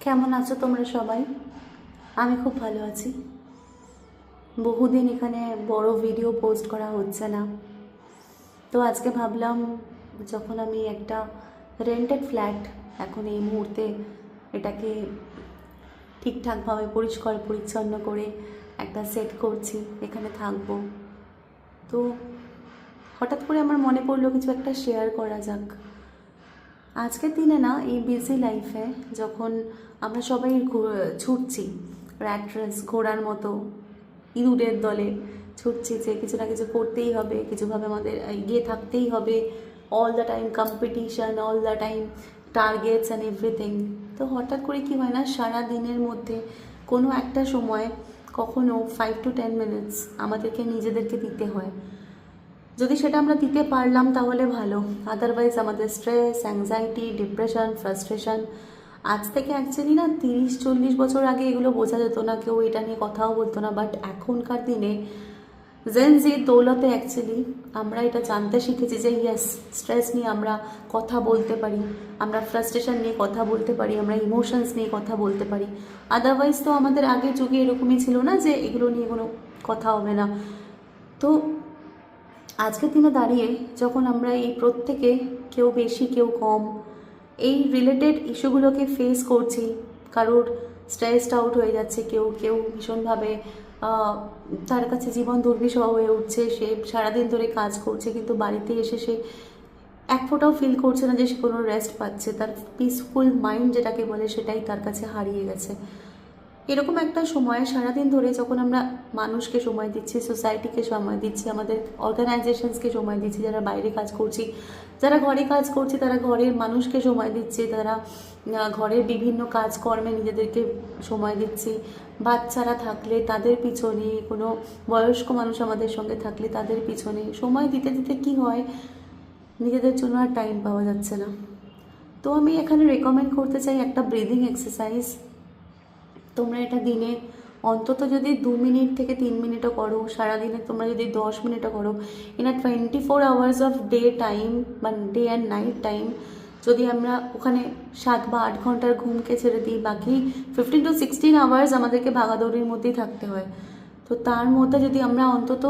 কেমন আছো তোমরা সবাই? আমি খুব ভালো আছি। বহুদিন এখানে বড় ভিডিও পোস্ট করা হচ্ছে না, তো আজকে ভাবলাম যখন আমি একটা রেন্টেড ফ্ল্যাট এখন এই মুহূর্তে এটাকে ঠিকঠাকভাবে পরিষ্কার পরিচ্ছন্ন করে একটা সেট করছি, এখানে থাকবো। তো হঠাৎ করে আমার মনে পড়লো কিছু একটা শেয়ার করা যাক। আজকের দিনে না, এই বিজি লাইফে যখন আমরা সবাই ছুটছি র্যাট রেস, ঘোড়ার মতো ইঁদুরের দলে ছুটছি যে কিছু না কিছু করতেই হবে, কিছুভাবে আমাদের এগিয়ে থাকতেই হবে, all the time competition, all the time targets and everything. তো হঠাৎ করে কি হয় না, সারা দিনের মধ্যে কোনো একটা সময় কখনো 5 to 10 মিনিটস আমাদেরকে নিজেদেরকে দিতে হয়। যদি সেটা আমরা দিতে পারলাম তাহলে ভালো, আদারওয়াইজ আমাদের স্ট্রেস, অ্যাংজাইটি, ডিপ্রেশন, ফ্রাস্ট্রেশন, আজ থেকে অ্যাকচুয়ালি না 30-40 বছর আগে এগুলো বোঝা যেত না, কেউ এটা নিয়ে কথাও বলতো না। বাট এখনকার দিনে জেন জির দৌলতে অ্যাকচুয়ালি আমরা এটা জানতে শিখেছি যে ইয়েস, স্ট্রেস নিয়ে আমরা কথা বলতে পারি, আমরা ফ্রাস্ট্রেশন নিয়ে কথা বলতে পারি, আমরা ইমোশনস নিয়ে কথা বলতে পারি। আদারওয়াইজ তো আমাদের আগের যুগে এরকমই ছিল না যে এগুলো নিয়ে কোনো কথা হবে না। তো আজকের দিনে দাঁড়িয়ে যখন আমরা এই প্রত্যেকে, কেউ বেশি কেউ কম, এই রিলেটেড ইস্যুগুলোকে ফেস করছি, কারোর স্ট্রেসড আউট হয়ে যাচ্ছে, কেউ কেউ ভীষণভাবে তার কাছে জীবন দুর্বিষহ হয়ে উঠছে, সে সারাদিন ধরে কাজ করছে কিন্তু বাড়িতে এসে সে এক ফোঁটাও ফিল করছে না যে সে কোনো রেস্ট পাচ্ছে, তার পিসফুল মাইন্ড যেটাকে বলে সেটাই তার কাছে হারিয়ে গেছে। এরকম একটা সময় সারাদিন ধরে যখন আমরা মানুষকে সময় দিচ্ছি, সোসাইটিকে সময় দিচ্ছি, আমাদের অর্গানাইজেশনসকে সময় দিচ্ছি, যারা বাইরে কাজ করছি, যারা ঘরে কাজ করছি, তারা ঘরের মানুষকে সময় দিচ্ছে, তারা ঘরের বিভিন্ন কাজকর্মে নিজেদেরকে সময় দিচ্ছি, বাচ্চারা থাকলে তাদের পিছনে, কোনো বয়স্ক মানুষ আমাদের সঙ্গে থাকলে তাদের পিছনে সময় দিতে দিতে কি হয়, নিজেদের জন্য আর টাইম পাওয়া যাচ্ছে না। তো আমি এখানে রেকমেন্ড করতে চাই একটা ব্রিদিং এক্সারসাইজ। তোমরা এটা দিনে অন্তত যদি 2 মিনিট থেকে 3 মিনিটও করো, সারাদিনে তোমরা যদি 10 মিনিটও করো, in a 24 hours off day time বা ডে অ্যান্ড নাইট টাইম, যদি আমরা ওখানে 7 বা 8 ঘন্টার ঘুমকে ছেড়ে দিই, বাকি 15 to 16 আওয়ার্স আমাদেরকে ভাগাদৌড়ির মধ্যেই থাকতে হয়। তো তার মধ্যে যদি আমরা অন্তত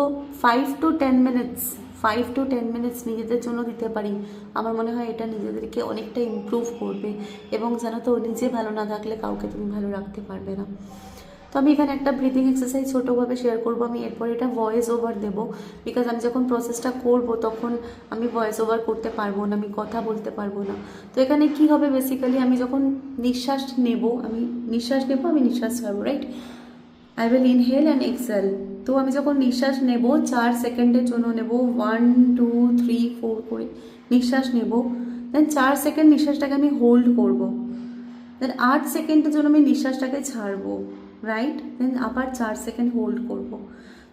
5 to 10 মিনিটস 5 to 10 মিনিটস নিজেদের জন্য দিতে পারি, আমার মনে হয় এটা নিজেদেরকে অনেকটা ইমপ্রুভ করবে। এবং জানো তো, নিজে ভালো না থাকলে কাউকে তুমি ভালো রাখতে পারবে না। তো আমি এখানে একটা ব্রিদিং এক্সারসাইজ ছোটোভাবে শেয়ার করবো, আমি এরপর এটা ভয়েস ওভার দেবো, বিকজ আমি যখন প্রসেসটা করব তখন আমি ভয়েস ওভার করতে পারবো না, আমি কথা বলতে পারবো না। তো এখানে কি হবে, বেসিক্যালি আমি যখন নিঃশ্বাস নেব, আমি নিঃশ্বাস ছাড়বো, right? I will inhale and exhale. তো আমি যখন নিঃশ্বাস নেব 4 সেকেন্ডের জন্য নেব, 1 2 3 4 করে নিঃশ্বাস নেব, দেন 4 সেকেন্ড নিঃশ্বাসটাকে আমি হোল্ড করব, দেন 8 সেকেন্ডের জন্য আমি নিঃশ্বাসটাকে ছাড়বো, রাইট? দেন আবার 4 সেকেন্ড হোল্ড করব।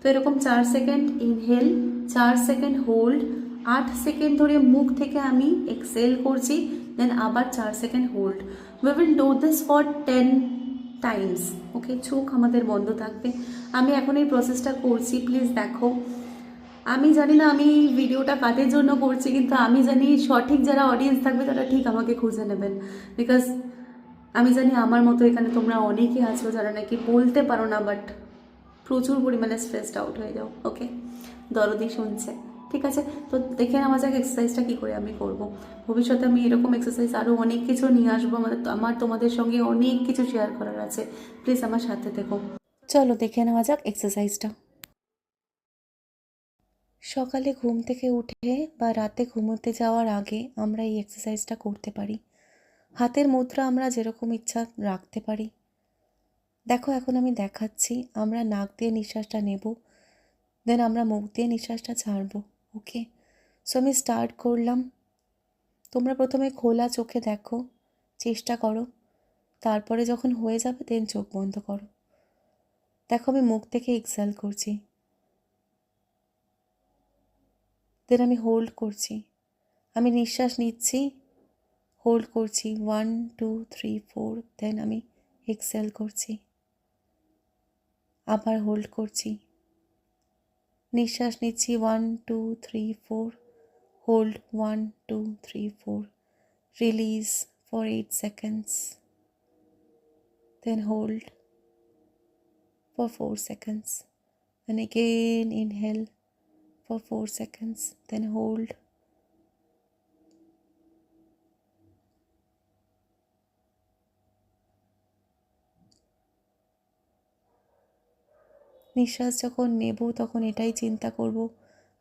তো এরকম 4 second inhale, 4 second hold, 8 second ধরে মুখ থেকে আমি এক্সেল করছি, দেন আবার 4 second hold. We will do this for 10 times. Okay, চোখ আমাদের বন্ধ থাকবে। আমি এখন এই প্রসেসটা করছি, প্লিজ দেখো। আমি জানি না আমি ভিডিওটা কাদের জন্য করছি, কিন্তু আমি জানি সঠিক যারা অডিয়েন্স থাকবে তারা ঠিক আমাকে খুঁজে নেবেন, বিকজ আমি জানি আমার মতো এখানে তোমরা অনেকে আছো যারা নাকি বলতে পারো না, বাট প্রচুর পরিমাণে স্ট্রেসড আউট হয়ে যাও। ওকে, দরদি শুনছে, ঠিক আছে? তো দেখে নেওয়া যাক এক্সারসাইজটা কী করে আমি করব। ভবিষ্যতে আমি এরকম এক্সারসাইজ আরও অনেক কিছু নিয়ে আসবো, আমার তোমাদের সঙ্গে অনেক কিছু শেয়ার করার আছে, প্লিজ আমার সাথে থেকো। চলো দেখে নেওয়া যাক এক্সারসাইজটা। সকালে ঘুম থেকে উঠে বা রাতে ঘুমোতে যাওয়ার আগে আমরা এই এক্সারসাইজটা করতে পারি। হাতের মুদ্রা আমরা যেরকম ইচ্ছা রাখতে পারি। দেখো, এখন আমি দেখাচ্ছি, আমরা নাক দিয়ে নিঃশ্বাসটা নেব, দেন আমরা মুখ দিয়ে নিঃশ্বাসটা ছাড়বো। ওকে, সো আমি স্টার্ট করলাম। তোমরা প্রথমে খোলা চোখে দেখো, চেষ্টা করো, তারপরে যখন হয়ে যাবে দেন চোখ বন্ধ করো। দেখো, আমি মুখ থেকে এক্সহেল করছি, দেন আমি হোল্ড করছি, আমি নিঃশ্বাস নিচ্ছি, হোল্ড করছি 1 2 3 4, দেন আমি এক্সহেল করছি, আবার হোল্ড করছি, নিঃশ্বাস নিচ্ছি 1 2 3 4, hold 1 2 3 4, release for 8 seconds, then hold for 4 seconds. And again inhale for 4 seconds, then hold. নিঃশ্বাস যখন নেব তখন এটাই চিন্তা করব,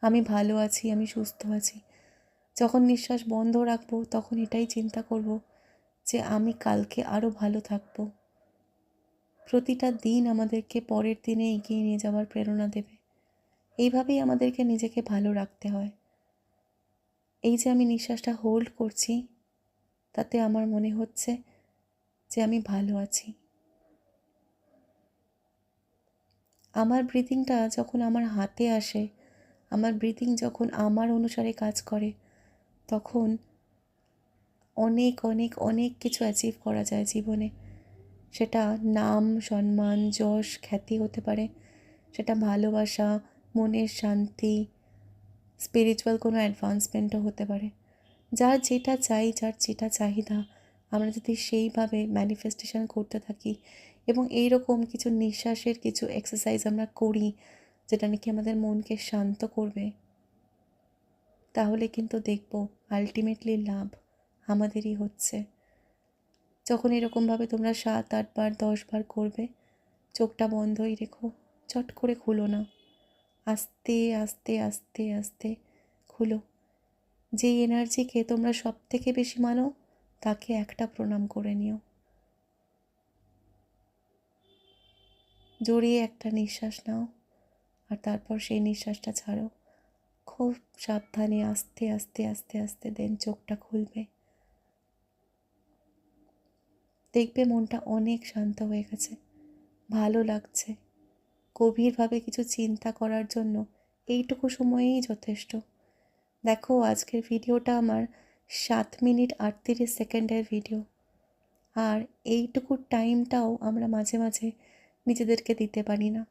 আমি ভালো আছি, আমি সুস্থ আছি। যখন নিঃশ্বাস বন্ধ রাখবো তখন এটাই চিন্তা করব যে আমি কালকে আরও ভালো থাকব। প্রতিটা দিন আমাদেরকে পরের দিনে এগিয়ে নিয়ে যাওয়ার প্রেরণা দেবে। এইভাবেই আমাদেরকে নিজেকে ভালো রাখতে হয়। এই যে আমি নিঃশ্বাসটা হোল্ড করছি, তাতে আমার মনে হচ্ছে যে আমি ভালো আছি। আমার ব্রিথিংটা যখন আমার হাতে আসে, আমার ব্রিথিং যখন আমার অনুসারে কাজ করে, তখন অনেক অনেক অনেক কিছু অ্যাচিভ করা যায় জীবনে। সেটা নাম, সম্মান, যশ, খ্যাতি হতে পারে, সেটা ভালোবাসা, মনের শান্তি, স্পিরিচুয়াল কোনো অ্যাডভান্সমেন্টও হতে পারে। যার যেটা চাই, যার যেটা চাহিদা, আমরা যদি সেইভাবে ম্যানিফেস্টেশন করতে থাকি এবং এইরকম কিছু নিঃশ্বাসের কিছু এক্সারসাইজ আমরা করি যেটা নাকি আমাদের মনকে শান্ত করবে, তাহলে কিন্তু দেখব আলটিমেটলি লাভ আমাদেরই হচ্ছে। যখন এরকমভাবে তোমরা 7-8 বার 10 বার করবে, চোখটা বন্ধই রেখো, চট করে খুলো না, আস্তে আস্তে আস্তে আস্তে খুলো। যেই এনার্জিকে তোমরা সব থেকে বেশি মানো তাকে একটা প্রণাম করে নিও। জড়িয়ে একটা নিঃশ্বাস নাও আর তারপর সেই নিঃশ্বাসটা ছাড়ো। খুব সাবধানে আস্তে আস্তে আস্তে আস্তে দেন চোখটা খুলবে। দেখবে মনটা অনেক শান্ত হয়ে গেছে, ভালো লাগছে। গভীরভাবে কিছু চিন্তা করার জন্য এইটুকু সময়েই যথেষ্ট। দেখো আজকের ভিডিওটা আমার 7 মিনিট 38 সেকেন্ডের ভিডিও, আর এইটুকু টাইমটাও আমরা মাঝে মাঝে নিজেদেরকে দিতে পারি না।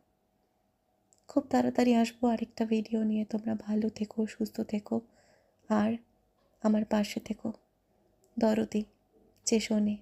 খুব তাড়াতাড়ি আসবো আরেকটা ভিডিও নিয়ে। তোমরা ভালো থেকো, সুস্থ থেকো আর আমার পাশে থেকো। দরদি, যে শোনে।